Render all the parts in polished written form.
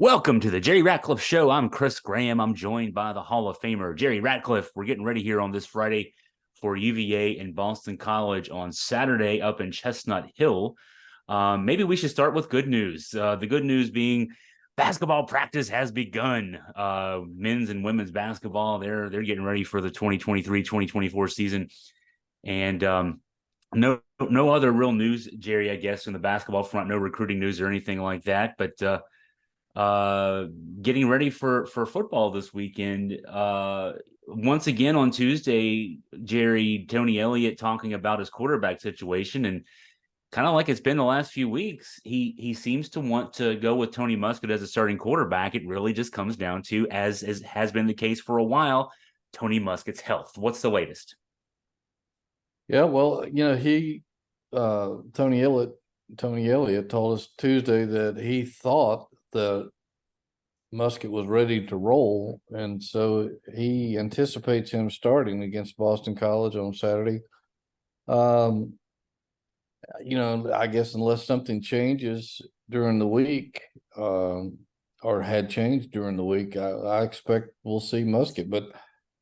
Welcome to the Jerry Ratcliffe Show. I'm Chris Graham. I'm joined by the Hall of Famer, Jerry Ratcliffe. We're getting ready here on this Friday for UVA and Boston College on Saturday up in Chestnut Hill. Maybe we should start with good news. The good news being basketball practice has begun. Men's and women's basketball, they're getting ready for the 2023-2024 season. And no other real news, Jerry, I guess, in the basketball front, no recruiting news or anything like that. But getting ready for football this weekend. Once again on Tuesday, Jerry, Tony Elliott talking about his quarterback situation, and kind of like it's been the last few weeks, he seems to want to go with Tony Muskett as a starting quarterback. It really just comes down to, as has been the case for a while, Tony Muskett's health. What's the latest? Yeah, well, Tony Elliott told us Tuesday that he thought that Muskett was ready to roll, and so he anticipates him starting against Boston College on Saturday. I guess unless something changes during the week, or had changed during the week, I expect we'll see Muskett. But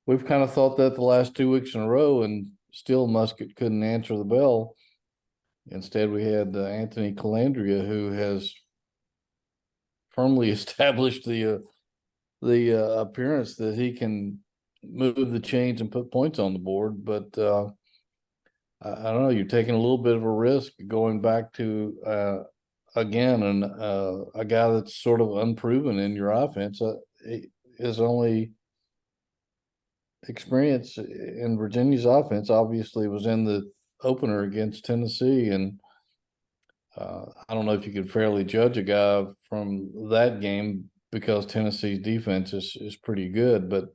we've kind of thought that the last 2 weeks in a row, and still Muskett couldn't answer the bell. Instead, we had Anthony Calandria, who has firmly established the appearance that he can move the chains and put points on the board. But I don't know. You're taking a little bit of a risk going back to again, and a guy that's sort of unproven in your offense. His only experience in Virginia's offense obviously was in the opener against Tennessee, and I don't know if you could fairly judge a guy from that game because Tennessee's defense is pretty good, but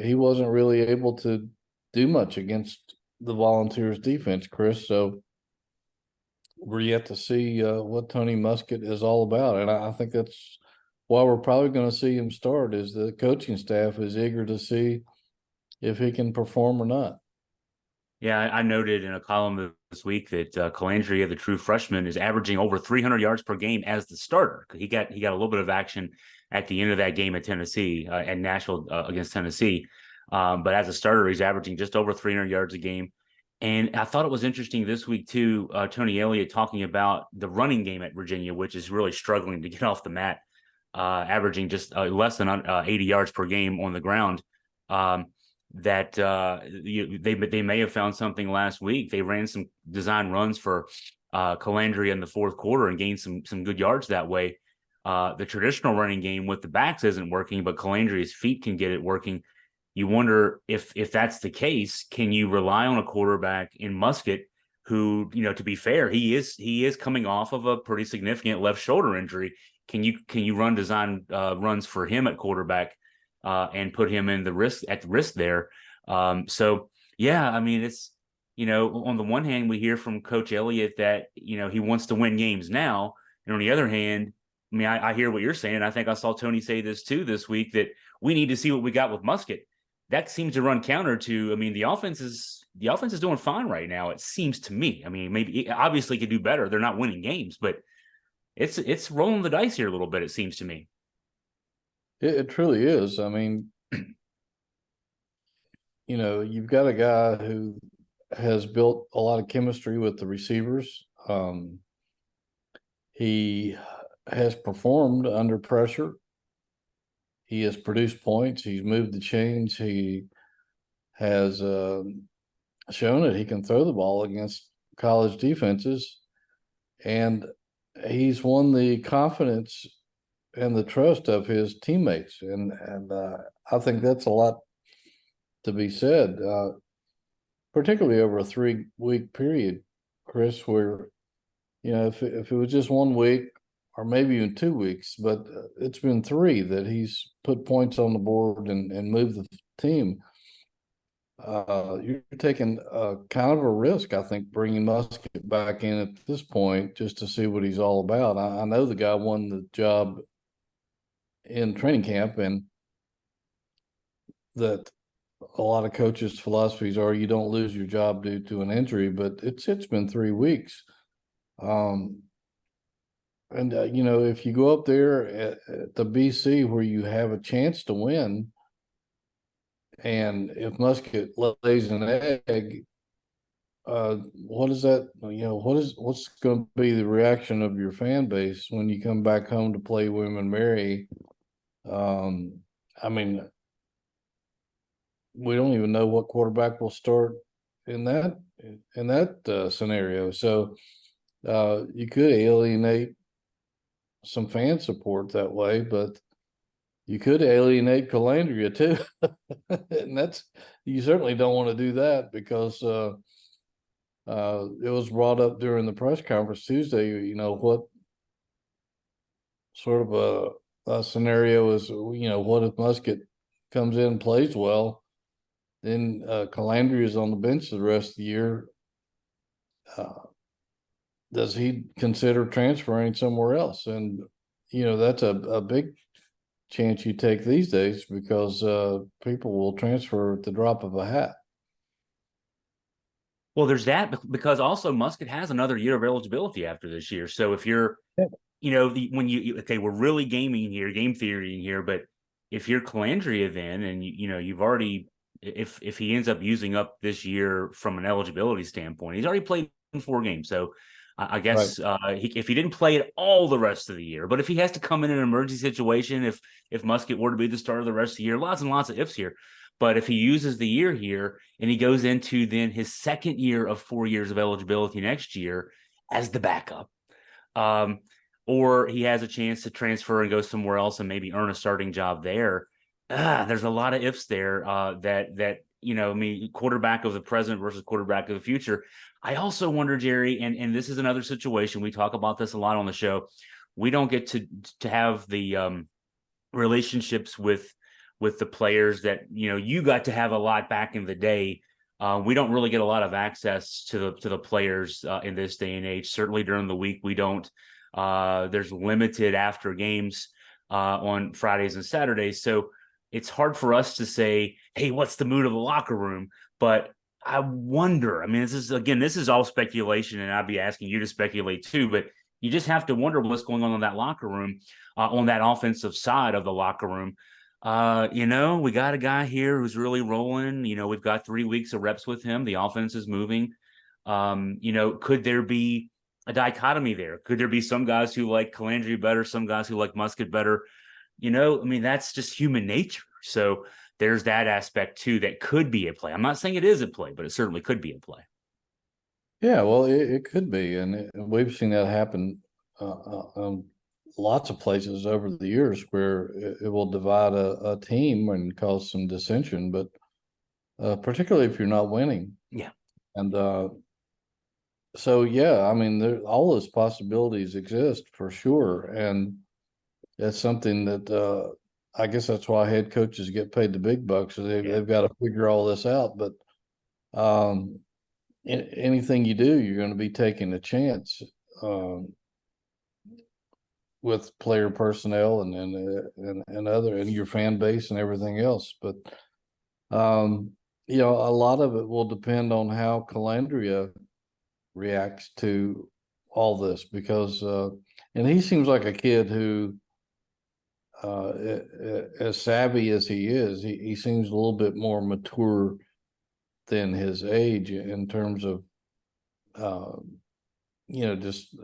he wasn't really able to do much against the Volunteers defense, Chris. So we're yet to see what Tony Muskett is all about, and I think that's why we're probably going to see him start. Is the coaching staff is eager to see if he can perform or not. Yeah, I noted in a column this week that Calandria, the true freshman, is averaging over 300 yards per game as the starter. He got a little bit of action at the end of that game at Tennessee, at Nashville against Tennessee. But as a starter, he's averaging just over 300 yards a game. And I thought it was interesting this week, too, Tony Elliott talking about the running game at Virginia, which is really struggling to get off the mat, averaging just less than 80 yards per game on the ground. That they may have found something last week. They ran some design runs for Calandria in the fourth quarter and gained some good yards that way. The traditional running game with the backs isn't working, but Calandria's feet can get it working. You wonder if that's the case, can you rely on a quarterback in Muskett who, to be fair, he is coming off of a pretty significant left shoulder injury. Can you run design runs for him at quarterback? And put him in the risk there. So yeah, I mean, it's, on the one hand, we hear from Coach Elliott that, he wants to win games now. And on the other hand, I mean, I hear what you're saying. I think I saw Tony say this too this week, that we need to see what we got with Muskett. That seems to run counter to, I mean, the offense is doing fine right now. It seems to me. I mean, maybe obviously could do better. They're not winning games, but it's rolling the dice here a little bit, it seems to me. It truly is. I mean, you've got a guy who has built a lot of chemistry with the receivers. He has performed under pressure. He has produced points. He's moved the chains. He has shown that he can throw the ball against college defenses, and he's won the confidence and the trust of his teammates. And I think that's a lot to be said, particularly over a 3-week period, Chris, where, if it was just 1 week or maybe even 2 weeks, but it's been 3 that he's put points on the board and moved the team. You're taking kind of a risk, I think, bringing Muskett back in at this point just to see what he's all about. I know the guy won the job in training camp, and that a lot of coaches' philosophies are you don't lose your job due to an injury, but it's been 3 weeks. And if you go up there at the BC where you have a chance to win, and if Musket lays an egg, what is that? What's going to be the reaction of your fan base when you come back home to play William and Mary? I mean, we don't even know what quarterback will start in that scenario. So you could alienate some fan support that way, but you could alienate Calandria too. And you certainly don't want to do that because it was brought up during the press conference Tuesday, what sort of a scenario is, what if Musket comes in and plays well, then Calandria is on the bench the rest of the year. Does he consider transferring somewhere else? And, that's a big chance you take these days because people will transfer at the drop of a hat. Well, there's that because also Musket has another year of eligibility after this year. So if you're, okay, we're really game theory here, but if you're Calandria then, and you've already, if he ends up using up this year from an eligibility standpoint, he's already played in 4 games. So I guess if he didn't play it all the rest of the year, but if he has to come in an emergency situation, if Musket were to be the starter the rest of the year, lots and lots of ifs here. But if he uses the year here and he goes into then his second year of 4 years of eligibility next year as the backup, or he has a chance to transfer and go somewhere else and maybe earn a starting job there. There's a lot of ifs there that quarterback of the present versus quarterback of the future. I also wonder, Jerry, and this is another situation. We talk about this a lot on the show. We don't get to have the relationships with the players that you got to have a lot back in the day. We don't really get a lot of access to the players in this day and age. Certainly during the week, we don't. There's limited after games on Fridays and Saturdays, so it's hard for us to say, hey, what's the mood of the locker room? But I wonder, I mean, this is all speculation, and I'd be asking you to speculate too, but you just have to wonder what's going on in that locker room, on that offensive side of the locker room. We got a guy here who's really rolling. We've got 3 weeks of reps with him. The offense is moving. Could there be a dichotomy there? Could there be some guys who like Calandria better, some guys who like Musket better? That's just human nature. So there's that aspect too that could be at play. I'm not saying it is at play, but it certainly could be at play. Yeah, well, it could be, and we've seen that happen lots of places over the years where it will divide a team and cause some dissension, but particularly if you're not winning. Yeah. And so, yeah, I mean, all those possibilities exist for sure. And it's something that I guess that's why head coaches get paid the big bucks. So they've got to figure all this out. But anything you do, you're going to be taking a chance with player personnel and other and your fan base and everything else. But a lot of it will depend on how Calandria reacts to all this because and he seems like a kid who as savvy as he is, he seems a little bit more mature than his age in terms of just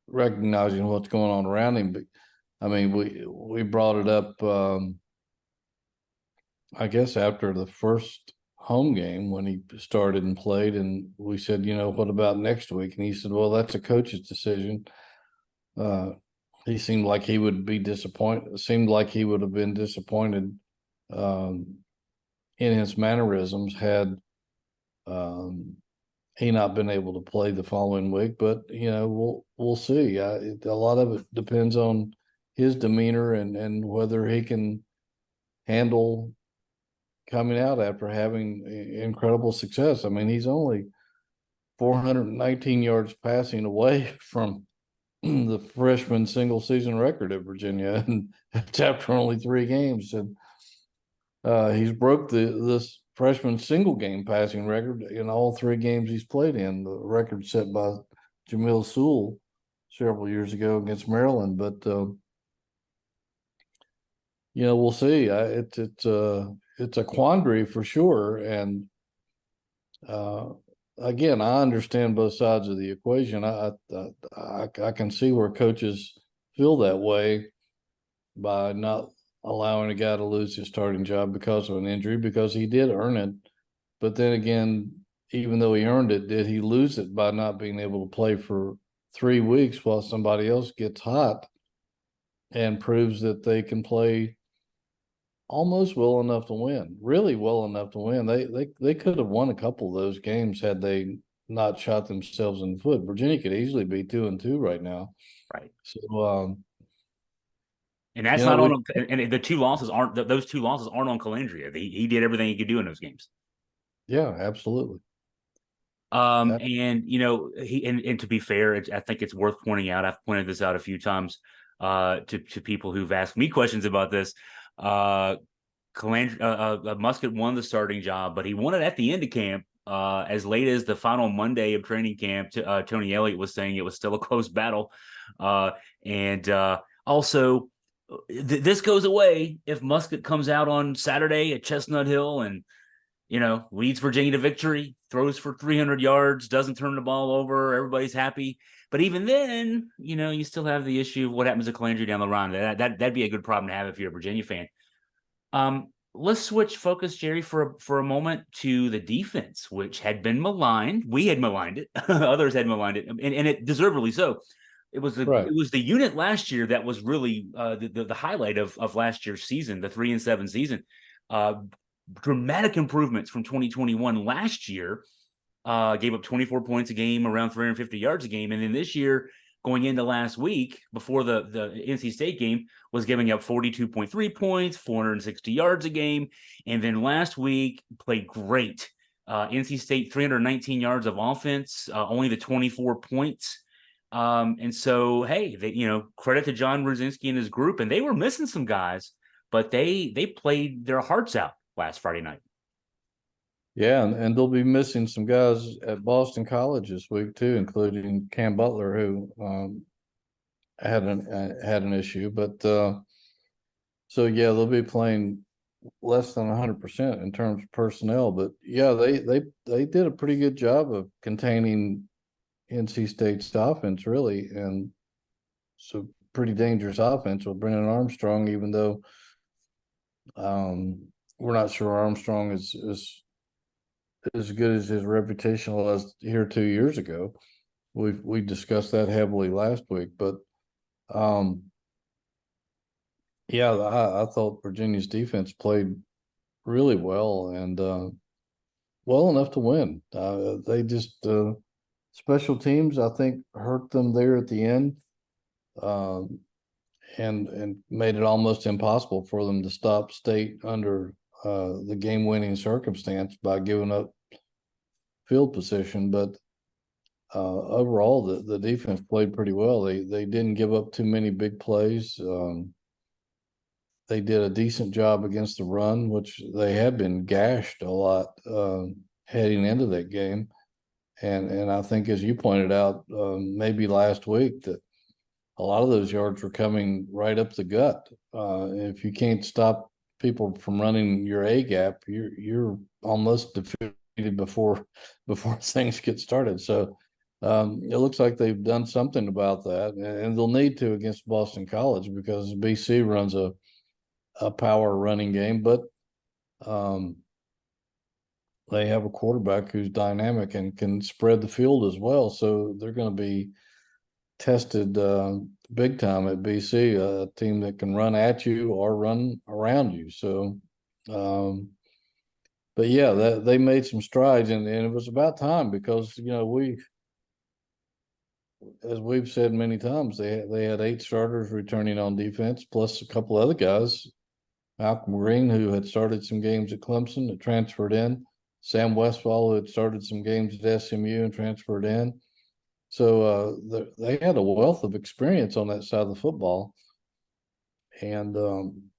recognizing what's going on around him. But I mean, we brought it up I guess after the first home game when he started and played, and we said, what about next week? And he said, well, that's a coach's decision. He seemed like he would be disappointed. It seemed like he would have been disappointed in his mannerisms had he not been able to play the following week. But we'll see. A lot of it depends on his demeanor and whether he can handle coming out after having incredible success. I mean, he's only 419 yards passing away from the freshman single season record at Virginia, and it's after only 3 games. And he's broke this freshman single game passing record in all 3 games he's played in. The record set by Jamil Sewell several years ago against Maryland, but we'll see. It's a quandary for sure, and again, I understand both sides of the equation. I can see where coaches feel that way by not allowing a guy to lose his starting job because of an injury, because he did earn it. But then again, even though he earned it, did he lose it by not being able to play for 3 weeks while somebody else gets hot and proves that they can play almost well enough to win, really well enough to win? They could have won a couple of those games had they not shot themselves in the foot. Virginia could easily be 2-2 right now. Right. So, and that's not on. And the two losses aren't those two losses aren't on Calandria. He did everything he could do in those games. Yeah, absolutely. And and to be fair, I think it's worth pointing out. I've pointed this out a few times to people who've asked me questions about this. Musket won the starting job, but he won it at the end of camp. As late as the final Monday of training camp, Tony Elliott was saying it was still a close battle. And also, this goes away if Musket comes out on Saturday at Chestnut Hill and leads Virginia to victory, throws for 300 yards, doesn't turn the ball over, everybody's happy. But even then, you still have the issue of what happens to Calandria down the line. That'd be a good problem to have if you're a Virginia fan. Let's switch focus, Jerry, for a moment to the defense, which had been maligned. We had maligned it. Others had maligned it, and it deservedly so. It was the unit last year that was really the highlight of last year's season, the 3-7 season. Dramatic improvements from 2021. Last year, gave up 24 points a game, around 350 yards a game, and then this year, going into last week before the NC State game, was giving up 42.3 points, 460 yards a game, and then last week played great. NC State 319 yards of offense, only the 24 points. And so, hey, credit to John Brzezinski and his group, and they were missing some guys, but they played their hearts out last Friday night. Yeah, and they'll be missing some guys at Boston College this week too, including Cam Butler, who had an issue. But so yeah, they'll be playing less than 100% in terms of personnel. But yeah, they did a pretty good job of containing NC State's offense, really, and so pretty dangerous offense with Brennan Armstrong, even though we're not sure Armstrong is as good as his reputation was here 2 years ago. We discussed that heavily last week, but yeah, I thought Virginia's defense played really well and well enough to win. They just special teams, I think, hurt them there at the end, and made it almost impossible for them to stop State under the game-winning circumstance by giving up field position. But overall, the defense played pretty well. They didn't give up too many big plays. They did a decent job against the run, which they had been gashed a lot heading into that game. And I think, as you pointed out, maybe last week, that a lot of those yards were coming right up the gut. If you can't stop people from running your A gap, you're almost defeated before things get started. So it looks like they've done something about that, and they'll need to against Boston College, because BC runs a power running game, but they have a quarterback who's dynamic and can spread the field as well. So they're going to be tested big time at BC, a team that can run at you or run around you. So, but yeah, they made some strides, and it was about time, because as we've said many times, they had 8 starters returning on defense, plus a couple other guys. Malcolm Green, who had started some games at Clemson, that transferred in. Sam Westfall, who had started some games at SMU and transferred in. So they had a wealth of experience on that side of the football, and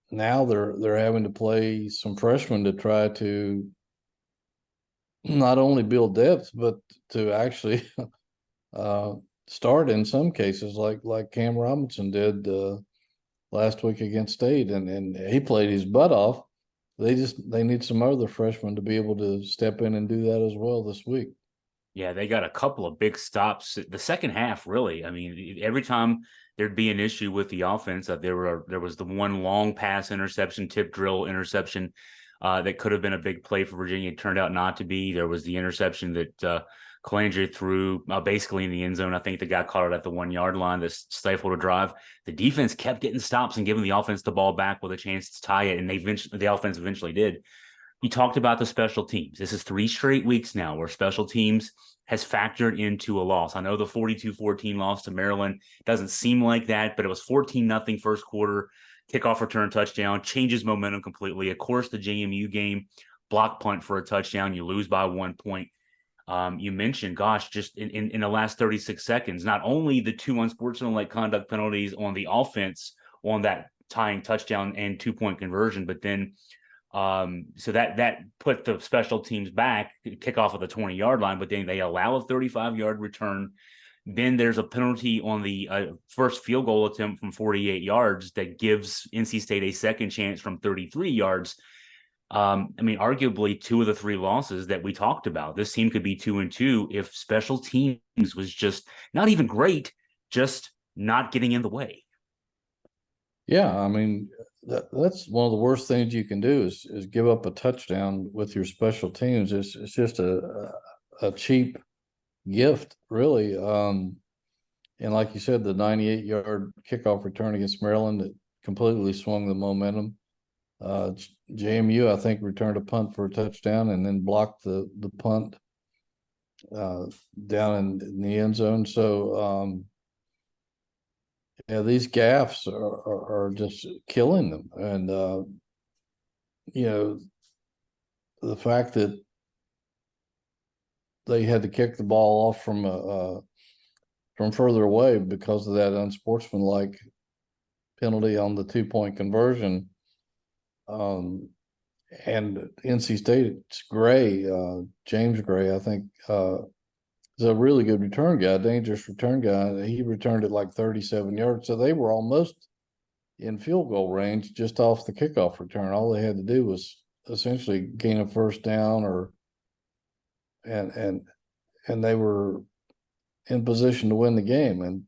now they're having to play some freshmen to try to not only build depth, but to actually start in some cases, like Cam Robinson did last week against State, and he played his butt off. They need some other freshmen to be able to step in and do that as well this week. Yeah, they got a couple of big stops. The second half, really. I mean, every time there'd be an issue with the offense, there was the one long pass interception, tip drill interception that could have been a big play for Virginia. It turned out not to be. There was the interception that Cavalier threw basically in the end zone. I think the guy caught it at the 1 yard line that stifled a drive. The defense kept getting stops and giving the offense the ball back with a chance to tie it, and the offense eventually did. You talked about the special teams. This is 3 straight weeks now where special teams has factored into a loss. I know the 42-14 loss to Maryland doesn't seem like that, but it was 14-0 first quarter, kickoff return touchdown, changes momentum completely. Of course, the JMU game, block punt for a touchdown, you lose by 1 point. You mentioned, gosh, just in the last 36 seconds, not only the 2 unsportsmanlike conduct penalties on the offense on that tying touchdown and 2-point conversion, but then so that put the special teams back, kick off at the 20-yard line, but then they allow a 35-yard return. Then there's a penalty on the first field goal attempt from 48 yards that gives NC State a second chance from 33 yards. I mean, arguably 2 of the 3 losses that we talked about, this team could be 2-2 if special teams was just not even great, just not getting in the way. Yeah, I mean, that's one of the worst things you can do is give up a touchdown with your special teams. It's just a cheap gift, really. And like you said, the 98-yard kickoff return against Maryland that completely swung the momentum. JMU, I think, returned a punt for a touchdown and then blocked the punt down in the end zone. So yeah, these gaffes are just killing them. And the fact that they had to kick the ball off from further away because of that unsportsmanlike penalty on the 2-point conversion. And NC State's Gray, James Gray, I think, is a really good return guy, dangerous return guy. He returned it like 37 yards. So they were almost in field goal range just off the kickoff return. All they had to do was essentially gain a first down and they were in position to win the game. And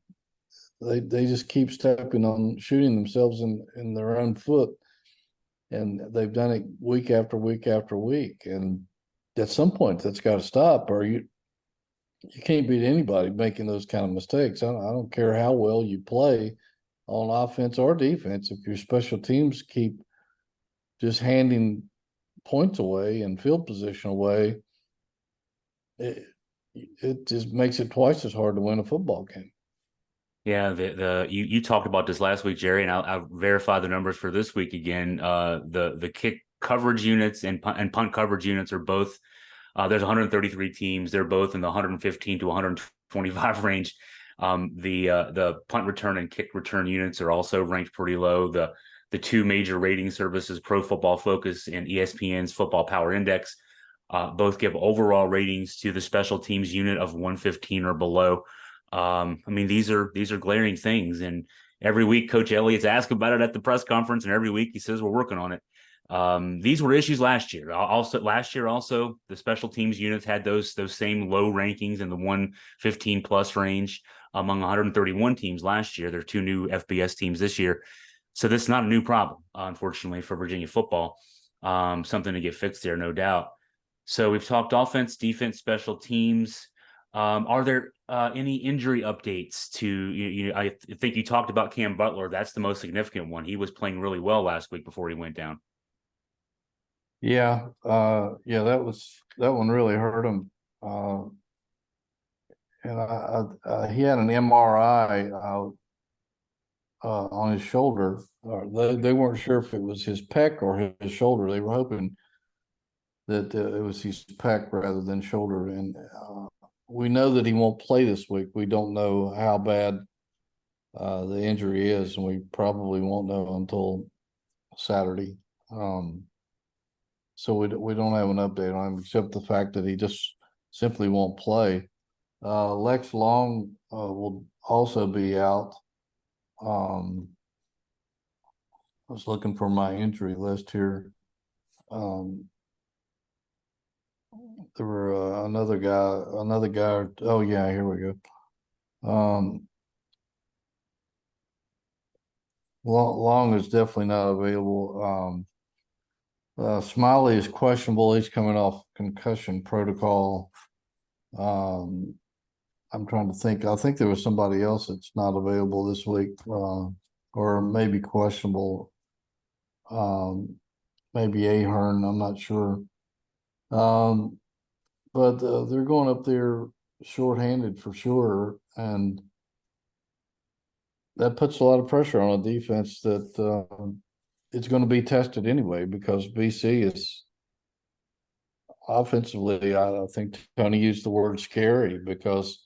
they just keep stepping on shooting themselves in their own foot. And they've done it week after week after week. And at some point that's got to stop, or you can't beat anybody making those kind of mistakes. I don't care how well you play on offense or defense. If your special teams keep just handing points away and field position away, it just makes it twice as hard to win a football game. Yeah, you talked about this last week, Jerry, and I'll verify the numbers for this week again. The kick coverage units and punt coverage units are both. There's 133 teams. They're both in the 115 to 125 range. The punt return and kick return units are also ranked pretty low. The 2 major rating services, Pro Football Focus and ESPN's Football Power Index, both give overall ratings to the special teams unit of 115 or below. I mean, these are glaring things, and every week Coach Elliott's asked about it at the press conference, and every week he says we're working on it. These were issues last year. Last year, the special teams units had those same low rankings in the 115 plus range among 131 teams last year. There are 2 new FBS teams this year, so this is not a new problem, unfortunately, for Virginia football. Something to get fixed there, no doubt. So we've talked offense, defense, special teams. Are there any injury updates to I think you talked about Cam Butler. That's the most significant one. He was playing really well last week before he went down. Yeah, that one really hurt him. And he had an MRI on his shoulder. They weren't sure if it was his pec or his shoulder. They were hoping that it was his pec rather than shoulder. And we know that he won't play this week. We don't know how bad the injury is, and we probably won't know until Saturday. So we don't have an update on him except the fact that he just simply won't play. Lex Long will also be out. I was looking for my injury list here. Um, there were another guy. Oh yeah, here we go. Long is definitely not available. Smiley is questionable. He's coming off concussion protocol. Um, I'm trying to think. I think there was somebody else that's not available this week, or maybe questionable. Maybe Ahern. I'm not sure. Um, but they're going up there shorthanded for sure, and that puts a lot of pressure on a defense that it's going to be tested anyway because BC is offensively. I think Tony used the word scary because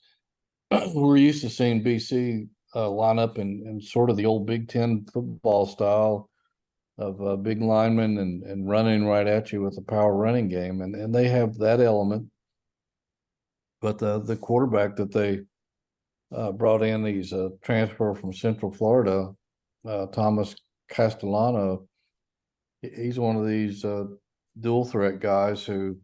we're used to seeing BC line up in sort of the old Big Ten football style of big linemen and running right at you with a power running game, and they have that element. But the quarterback that they brought in, he's a transfer from Central Florida, Thomas Castellano. He's one of these dual threat guys who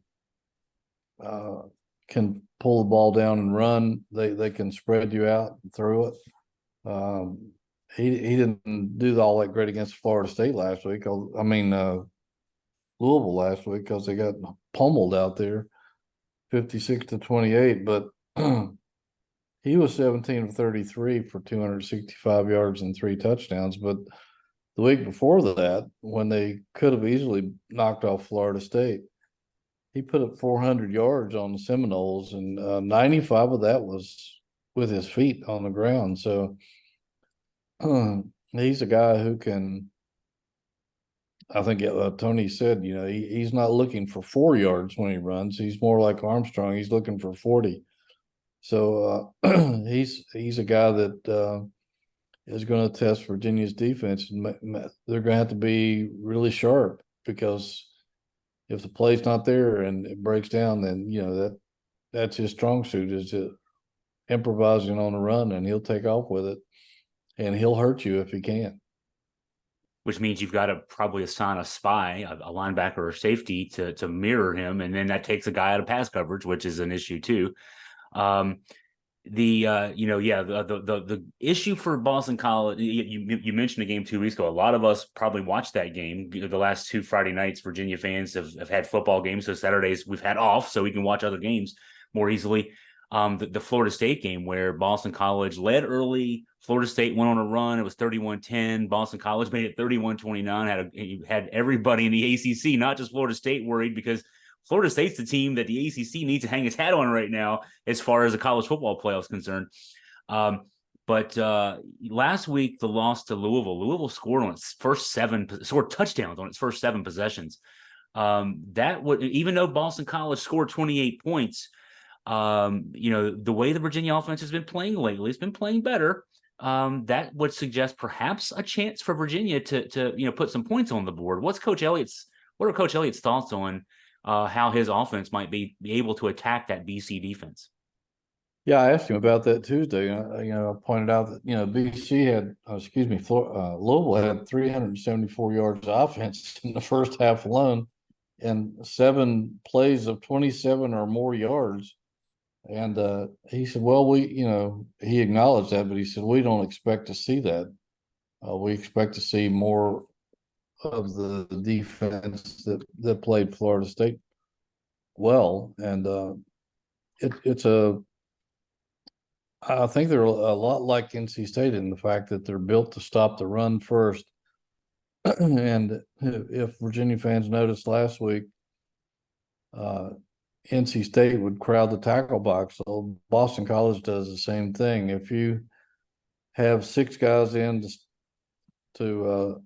uh, can pull the ball down and run. They can spread you out and throw it. He didn't do all that great against Florida State last week. I mean Louisville last week because they got pummeled out there, 56-28. But he was 17 of 33 for 265 yards and 3 touchdowns. But the week before that, when they could have easily knocked off Florida State, he put up 400 yards on the Seminoles, and 95 of that was with his feet on the ground. So he's a guy who can. I think Tony said, he's not looking for 4 yards when he runs. He's more like Armstrong. He's looking for 40. So he's a guy that is going to test Virginia's defense. And they're going to have to be really sharp because if the play's not there and it breaks down, then that's his strong suit is improvising on the run, and he'll take off with it, and he'll hurt you if he can. Which means you've got to probably assign a spy, a linebacker or safety to mirror him, and then that takes a guy out of pass coverage, which is an issue too. The issue for Boston College, you mentioned the game 2 weeks ago. A lot of us probably watched that game. The last 2 Friday nights, Virginia fans have had football games, so Saturdays we've had off, so we can watch other games more easily. The Florida State game where Boston College led early. Florida State went on a run. It was 31-10. Boston College made it 31-29. Had everybody in the ACC, not just Florida State, worried because Florida State's the team that the ACC needs to hang its hat on right now as far as the college football playoff is concerned. But last week, the loss to Louisville scored on its scored touchdowns on its first 7 possessions. That would, even though Boston College scored 28 points, the way the Virginia offense has been playing lately, it's been playing better. That would suggest perhaps a chance for Virginia to put some points on the board. What are Coach Elliott's thoughts on how his offense might be able to attack that BC defense? Yeah, I asked him about that Tuesday. I pointed out that BC had, Louisville had 374 yards of offense in the first half alone, and 7 plays of 27 or more yards. And he said, well, he acknowledged that, but he said, we don't expect to see that. We expect to see more of the defense that played Florida State well. And I think they're a lot like NC State in the fact that they're built to stop the run first. And if Virginia fans noticed last week, NC State would crowd the tackle box. So Boston College does the same thing. If you have 6 guys in to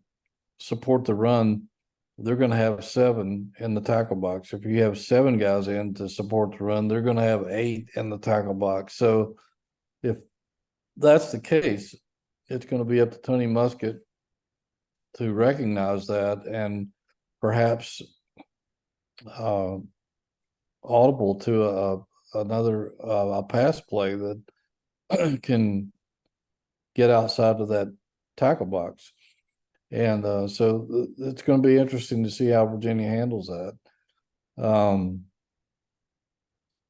support the run, they're going to have 7 in the tackle box. If you have 7 guys in to support the run, they're going to have 8 in the tackle box. So if that's the case, it's going to be up to Tony Muskett to recognize that and perhaps audible to another a pass play that can get outside of that tackle box. And so it's going to be interesting to see how Virginia handles that.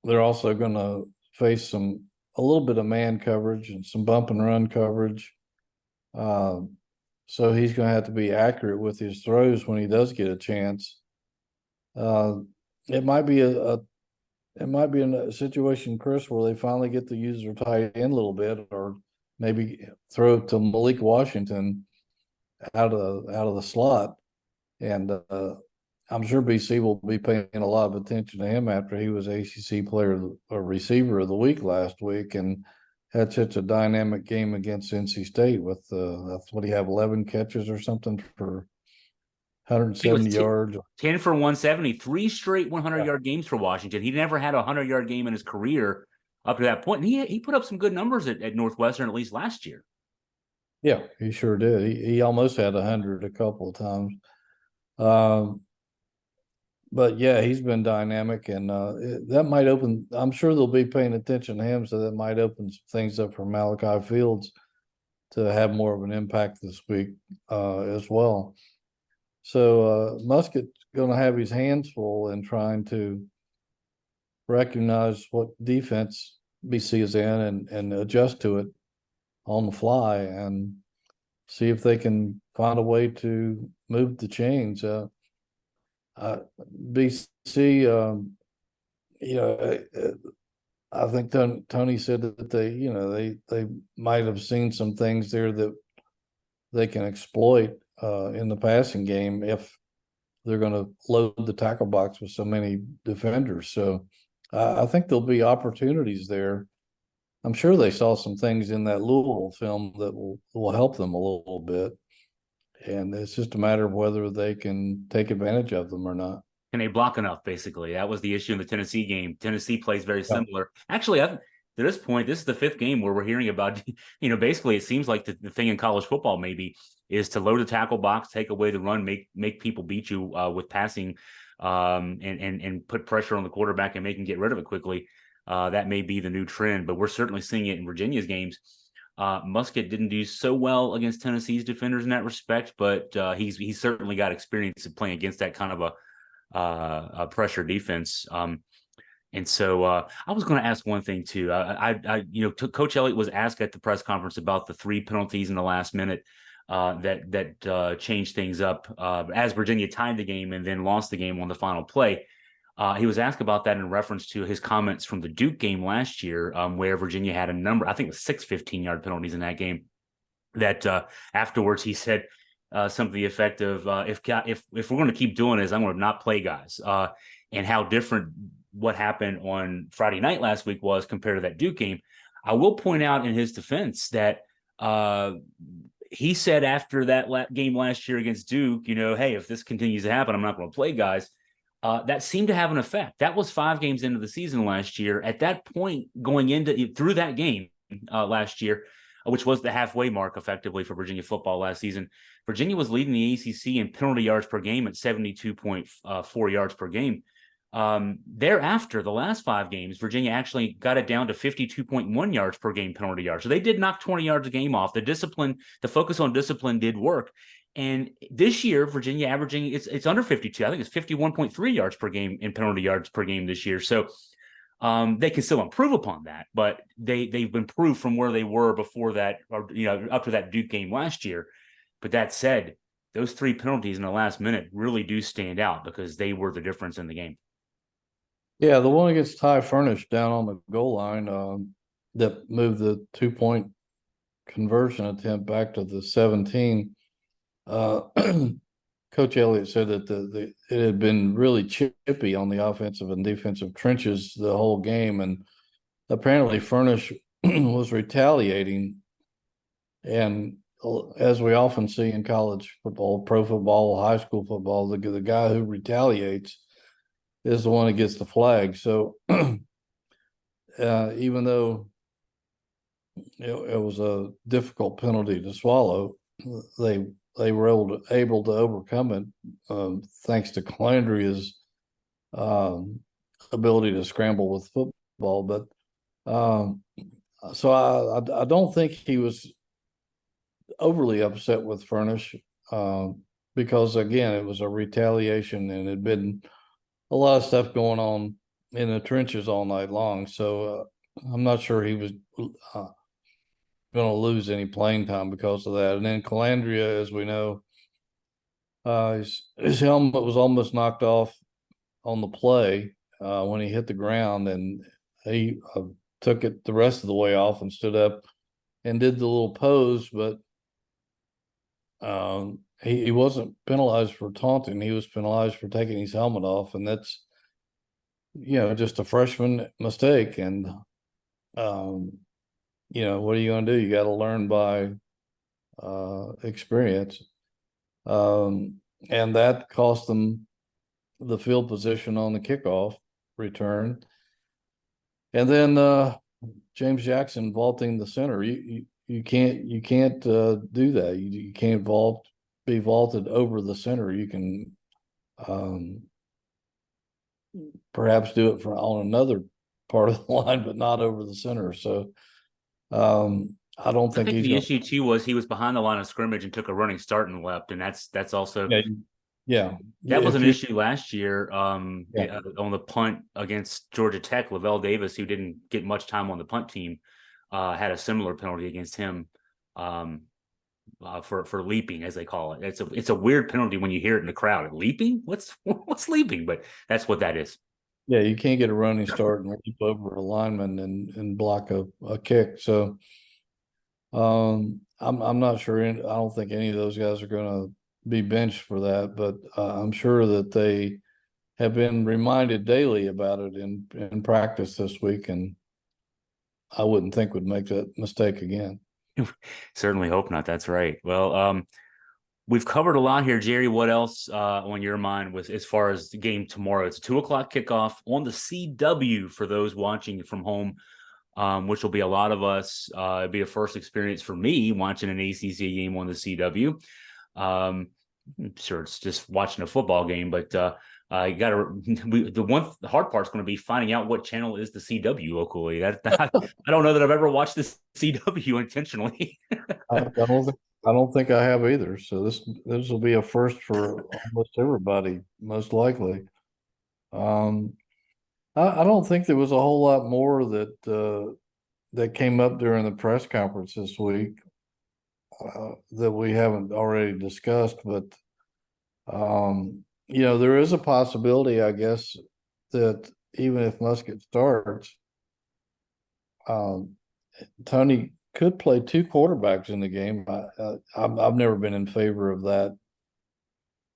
They're also going to face a little bit of man coverage and some bump and run coverage. So he's going to have to be accurate with his throws when he does get a chance. It might be a situation, Chris, where they finally get to use their tight end a little bit, or maybe throw it to Malik Washington out of the slot. And I'm sure BC will be paying a lot of attention to him after he was ACC player or receiver of the week last week and had such a dynamic game against NC State with that's what he have 11 catches or something for 170 yards. 10 for 170, 3 straight 100-yard games for Washington. He never had a 100-yard game in his career up to that point. And he put up some good numbers at Northwestern, at least last year. Yeah, he sure did. He almost had 100 a couple of times. But yeah, he's been dynamic, and that might open. I'm sure they'll be paying attention to him, so that might open some things up for Malachi Fields to have more of an impact this week as well. So Muskett's going to have his hands full in trying to recognize what defense BC is in and adjust to it on the fly and see if they can find a way to move the chains. BC, I think Tony said that they might have seen some things there that they can exploit in the passing game if they're going to load the tackle box with so many defenders. So I think there'll be opportunities there. I'm sure they saw some things in that Louisville film that will help them a little bit. And it's just a matter of whether they can take advantage of them or not. Can they block enough, basically? That was the issue in the Tennessee game. Tennessee plays very similar. Actually, to this point, this is the 5th game where we're hearing about, basically it seems like the thing in college football maybe is to load the tackle box, take away the run, make people beat you with passing and put pressure on the quarterback and make him get rid of it quickly. That may be the new trend, but we're certainly seeing it in Virginia's games. Muskett didn't do so well against Tennessee's defenders in that respect, but he's certainly got experience in playing against that kind of a pressure defense. And so I was going to ask one thing too. Coach Elliott was asked at the press conference about the 3 penalties in the last minute that changed things up as Virginia tied the game and then lost the game on the final play. He was asked about that in reference to his comments from the Duke game last year, where Virginia had a number, I think it was 6 15-yard penalties in that game, that afterwards he said something to the effect of, if we're going to keep doing this, I'm going to not play guys. And how different what happened on Friday night last week was compared to that Duke game. I will point out in his defense that he said after that game last year against Duke, hey, if this continues to happen, I'm not going to play guys. That seemed to have an effect. That was 5 games into the season last year. At that point, through that game last year, which was the halfway mark effectively for Virginia football last season, Virginia was leading the ACC in penalty yards per game at 72.4 yards per game. Thereafter, the last 5 games, Virginia actually got it down to 52.1 yards per game penalty yards. So they did knock 20 yards a game off. The focus on discipline did work. And this year, Virginia averaging it's under 52. I think it's 51.3 yards per game in penalty yards per game this year. So they can still improve upon that, but they've improved from where they were before that, or up to that Duke game last year. But that said, those 3 penalties in the last minute really do stand out because they were the difference in the game. Yeah, the one against Ty Furnish down on the goal line that moved the 2-point conversion attempt back to the 17. Coach Elliott said that it had been really chippy on the offensive and defensive trenches the whole game, and apparently Furnish was retaliating. And as we often see in college football, pro football, high school football, the guy who retaliates is the one that gets the flag. So even though it was a difficult penalty to swallow, they were able to overcome it thanks to Calandria's ability to scramble with ball, but so I don't think he was overly upset with Furnish, because again, it was a retaliation and it'd been a lot of stuff going on in the trenches all night long. So I'm not sure he was going to lose any playing time because of that. And then Calandria, as we know, his helmet was almost knocked off on the play when he hit the ground, and he took it the rest of the way off and stood up and did the little pose, but he wasn't penalized for taunting. He was penalized for taking his helmet off, and that's just a freshman mistake. And what are you going to do? You got to learn by experience. And that cost them the field position on the kickoff return. And then James Jackson vaulting the center. You can't do that. You can't be vaulted over the center. You can perhaps do it on another part of the line, but not over the center. So I don't I think think he's the going. issue too was he was behind the line of scrimmage and took a running start and left, and that's also Yeah. that was If an you, issue last year. On the punt against Georgia Tech, Lavelle Davis, who didn't get much time on the punt team, had a similar penalty against him for leaping, as they call it. It's a weird penalty when you hear it in the crowd. Leaping? What's leaping? But that's what that is. Yeah, you can't get a running start and leap over a lineman and block a kick. So I'm not sure. I don't think any of those guys are going to be benched for that, but I'm sure that they have been reminded daily about it in practice this week, and I wouldn't think would make that mistake again. Certainly hope not. That's right. Well, we've covered a lot here, Jerry. What else on your mind with as far as the game tomorrow? It's a 2:00 kickoff on the CW for those watching from home, which will be a lot of us. It'll be a first experience for me watching an ACC game on the CW. I'm sure it's just watching a football game, but you got to. The hard part's going to be finding out what channel is the CW locally. I don't know that I've ever watched the CW intentionally. I don't think I have either. So this will be a first for almost everybody, most likely. I don't think there was a whole lot more that came up during the press conference this week that we haven't already discussed, but there is a possibility, I guess, that even if Musket starts, Tony could play two quarterbacks in the game. I've never been in favor of that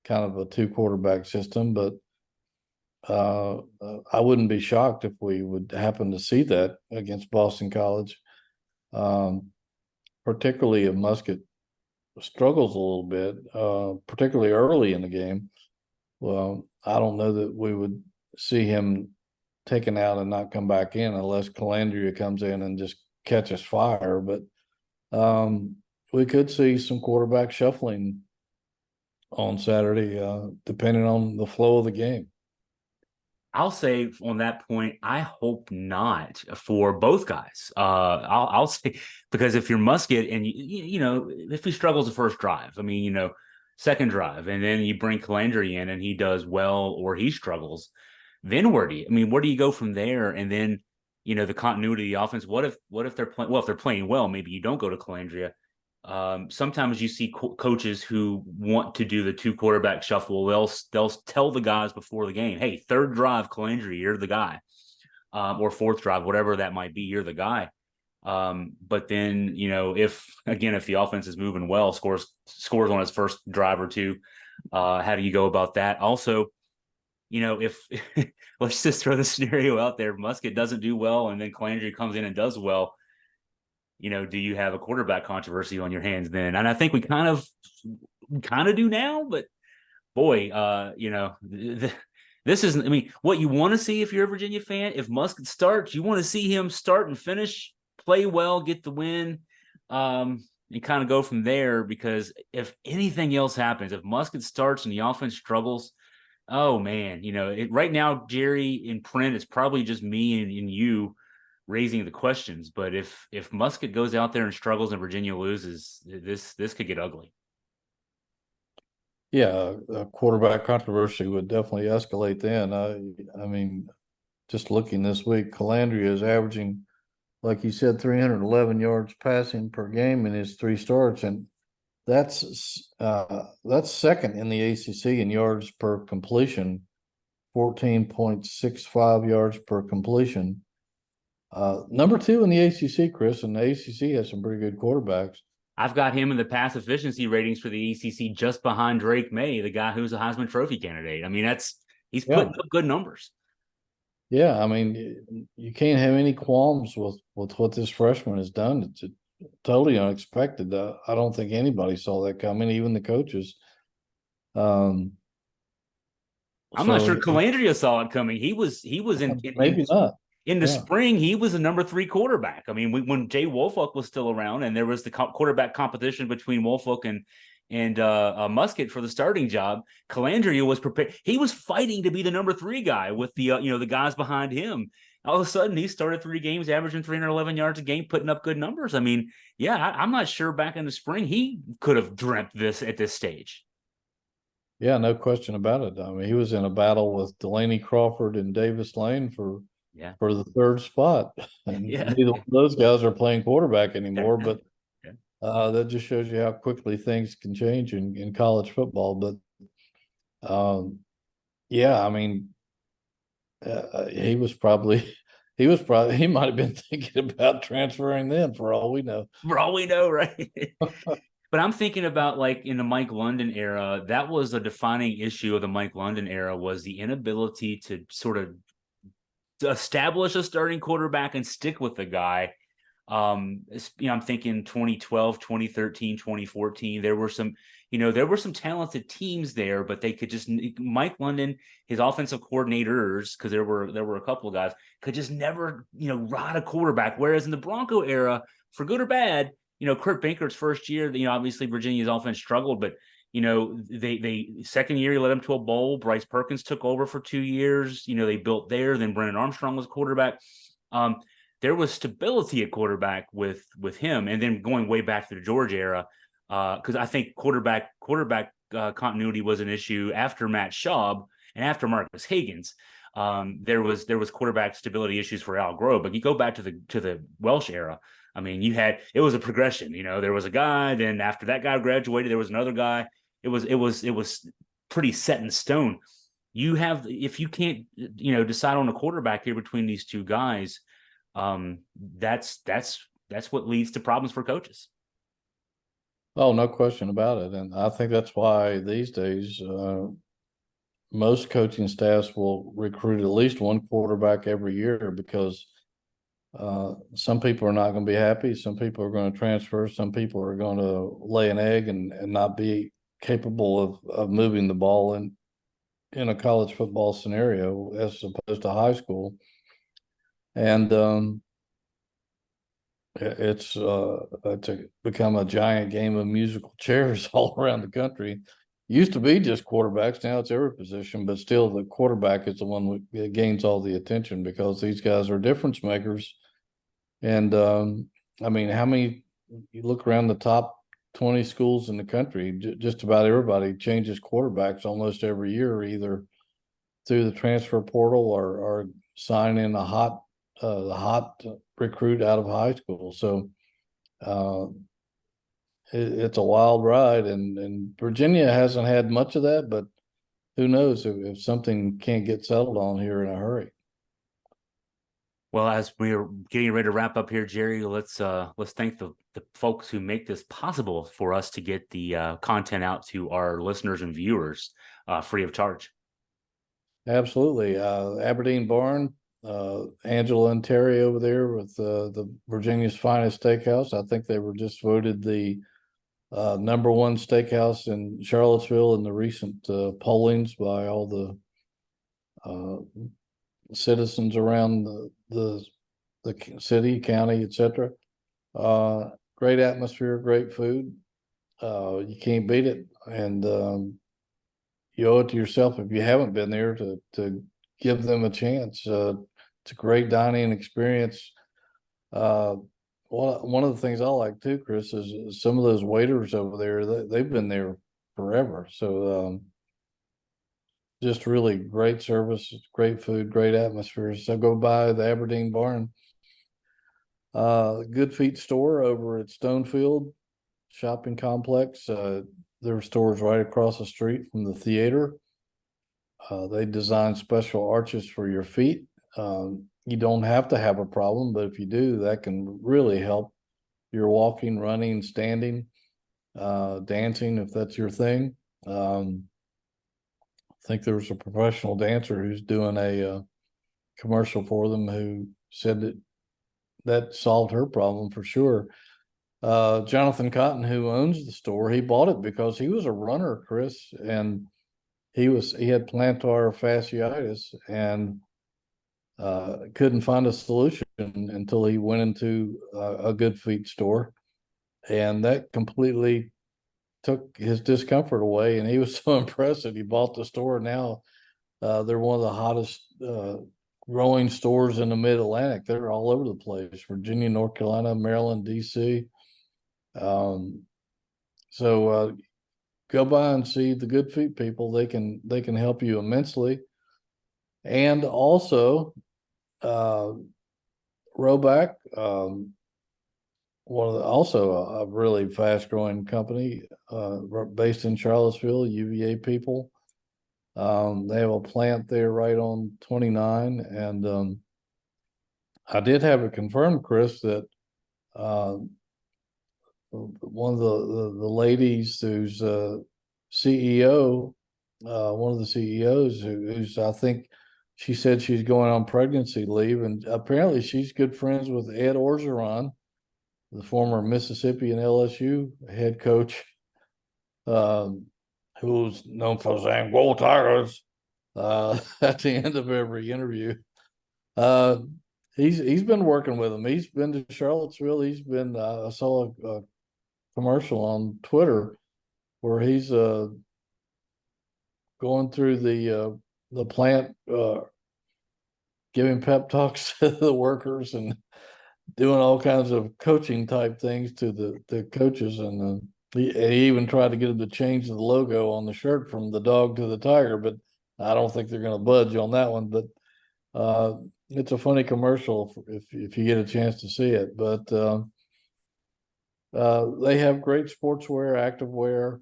kind of a two quarterback system, but I wouldn't be shocked if we would happen to see that against Boston College, particularly if Musket struggles a little bit, particularly early in the game. Well, I don't know that we would see him taken out and not come back in unless Calandria comes in and just catches fire. But we could see some quarterback shuffling on Saturday, depending on the flow of the game. I'll say on that point, I hope not for both guys. I'll say because if you're Musket and if he struggles the first drive, I mean, second drive, and then you bring Calandry in and he does well or he struggles, then where do you go from there? And then the continuity of the offense. What if they're playing well? If they're playing well, maybe you don't go to Calandria. Sometimes you see coaches who want to do the two quarterback shuffle. They'll tell the guys before the game, "Hey, third drive, Calandry, you're the guy," or fourth drive, whatever that might be, you're the guy. But then if the offense is moving well, scores on its first drive or two, how do you go about that? Also, if let's just throw the scenario out there, Musket doesn't do well, and then Calandry comes in and does well. Do you have a quarterback controversy on your hands then? And I think we kind of do now, but boy, this isn't, what you want to see if you're a Virginia fan, if Musket starts, you want to see him start and finish, play well, get the win, and kind of go from there, because if anything else happens, if Musket starts and the offense struggles, Oh man, right now, Jerry, in print, it's probably just me and you raising the questions. But if Muskett goes out there and struggles and Virginia loses, this could get ugly. Yeah, a quarterback controversy would definitely escalate then. I mean, just looking this week, Calandria is averaging, like you said, 311 yards passing per game in his 3 starts, and that's second in the ACC in yards per completion, 14.65 yards per completion. Number 2 in the ACC, Chris, and the ACC has some pretty good quarterbacks. I've got him in the pass efficiency ratings for the ACC just behind Drake May, the guy who's a Heisman Trophy candidate. I mean, he's Yeah, putting up good numbers. yeah. I mean, you can't have any qualms with what this freshman has done. It's totally unexpected. I don't think anybody saw that coming, even the coaches. Um, I'm not sure so Calandria saw it coming. He was maybe not. in the Yeah. spring. He was the number 3 quarterback. I mean, when Jay Wolfolk was still around, and there was the quarterback competition between Wolfolk and Muskett for the starting job, Calandria was prepared. He was fighting to be the number 3 guy with the guys behind him. All of a sudden, he started 3 games, averaging 311 yards a game, putting up good numbers. I mean, yeah, I'm not sure back in the spring he could have dreamt this at this stage. Yeah, no question about it. I mean, he was in a battle with Delaney Crawford and Davis Lane Yeah, for the 3rd spot, and yeah. neither one of those guys are playing quarterback anymore. But Yeah. that just shows you how quickly things can change in college football. But yeah, I mean, he was probably he might have been thinking about transferring then, for all we know. For all we know, right? But I'm thinking about like in the Mike London era, that was a defining issue of the Mike London era was the inability to sort of establish a starting quarterback and stick with the guy. I'm thinking 2012, 2013, 2014. There were some talented teams there, but they could just Mike London, his offensive coordinators, because there were a couple of guys, could just never, ride a quarterback. Whereas in the Bronco era, for good or bad, Kurt Banker's first year, obviously Virginia's offense struggled, but they second year he led them to a bowl. Bryce Perkins took over for 2 years. They built there. Then Brennan Armstrong was quarterback. There was stability at quarterback with him, and then going way back to the George era, because I think quarterback continuity was an issue after Matt Schaub and after Marcus Higgins. There was quarterback stability issues for Al Grove, but you go back to the Welsh era. I mean, it was a progression. There was a guy, then after that guy graduated, there was another guy. It was pretty set in stone. If you can't decide on a quarterback here between these two guys, that's what leads to problems for coaches. Oh, no question about it. And I think that's why these days most coaching staffs will recruit at least one quarterback every year, because some people are not going to be happy. Some people are going to transfer. Some people are going to lay an egg and not be capable of moving the ball in a college football scenario as opposed to high school. And it's become a giant game of musical chairs all around the country. Used to be just quarterbacks, now it's every position, but still the quarterback is the one that gains all the attention, because these guys are difference makers. And I mean, how many, you look around the top 20 schools in the country, just about everybody changes quarterbacks almost every year, either through the transfer portal or signing the hot recruit out of high school. So it's a wild ride, and Virginia hasn't had much of that, but who knows if something can't get settled on here in a hurry. Well, as we're getting ready to wrap up here, Jerry, let's thank the folks who make this possible for us to get the content out to our listeners and viewers free of charge. Absolutely. Aberdeen Barn, Angela and Terry over there with the Virginia's Finest Steakhouse. I think they were just voted the number 1 steakhouse in Charlottesville in the recent pollings by all the citizens around the city, county, etc. Great atmosphere, great food. You can't beat it. And you owe it to yourself if you haven't been there to give them a chance. It's a great dining experience. One of the things I like too, Chris, is some of those waiters over there. They've been there forever. So just really great service, great food, great atmosphere. So go by the Aberdeen Barn. Good Feet store over at Stonefield Shopping Complex. Their store is right across the street from the theater. They design special arches for your feet. You don't have to have a problem, but if you do, that can really help your walking, running, standing, dancing, if that's your thing. I think there was a professional dancer who's doing a commercial for them who said that solved her problem for sure. Jonathan Cotton, who owns the store, he bought it because he was a runner, Chris, and he had plantar fasciitis and couldn't find a solution until he went into a Good Feet store, and that completely took his discomfort away. And he was so impressed that he bought the store. Now they're one of the hottest growing stores in the Mid-Atlantic. They're all over the place: Virginia, North Carolina, Maryland, DC. So go by and see the Good Feet people. They can help you immensely. And also Roback, also a really fast growing company based in Charlottesville, UVA people. They have a plant there right on 29. And I did have it confirmed, Chris, that one of the ladies who's CEO, one of the CEOs who's, I think she said she's going on pregnancy leave, and apparently she's good friends with Ed Orgeron, the former Mississippi and LSU head coach, who's known for saying "Go Tigers" at the end of every interview. He's been working with him. He's been to Charlottesville. He's been. I saw a commercial on Twitter where he's going through the plant, giving pep talks to the workers and doing all kinds of coaching type things to the coaches. And he even tried to get them to change the logo on the shirt from the dog to the tiger, but I don't think they're going to budge on that one. But it's a funny commercial if you get a chance to see it. But they have great sportswear, activewear,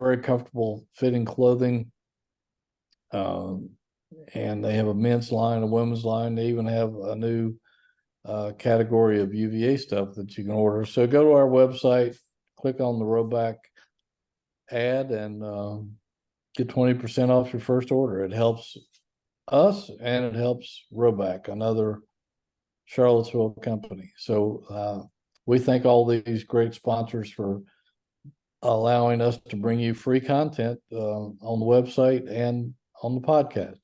very comfortable fitting clothing. And they have a men's line, a women's line. They even have a new category of UVA stuff that you can order. So go to our website, click on the Roback ad, and get 20% off your first order. It helps us and it helps Roback, another Charlottesville company. So we thank all these great sponsors for allowing us to bring you free content on the website and on the podcast.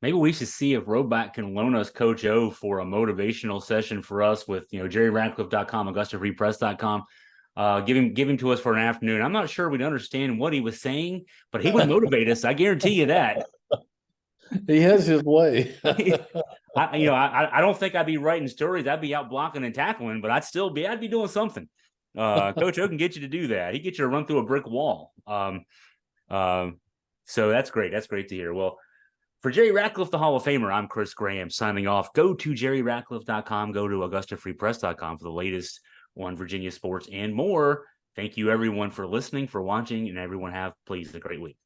Maybe we should see if Roback can loan us Coach O for a motivational session for us with, JerryRatcliffe.com, AugustaFreePress.com. Give him to us for an afternoon. I'm not sure we'd understand what he was saying, but he would motivate us. I guarantee you that. He has his way. I don't think I'd be writing stories. I'd be out blocking and tackling, but I'd be doing something. Coach O can get you to do that. He gets you to run through a brick wall. So that's great. That's great to hear. Well, for Jerry Ratcliffe, the Hall of Famer, I'm Chris Graham signing off. Go to JerryRatcliffe.com. Go to AugustaFreePress.com for the latest on Virginia sports and more. Thank you, everyone, for listening, for watching, and everyone have, please, a great week.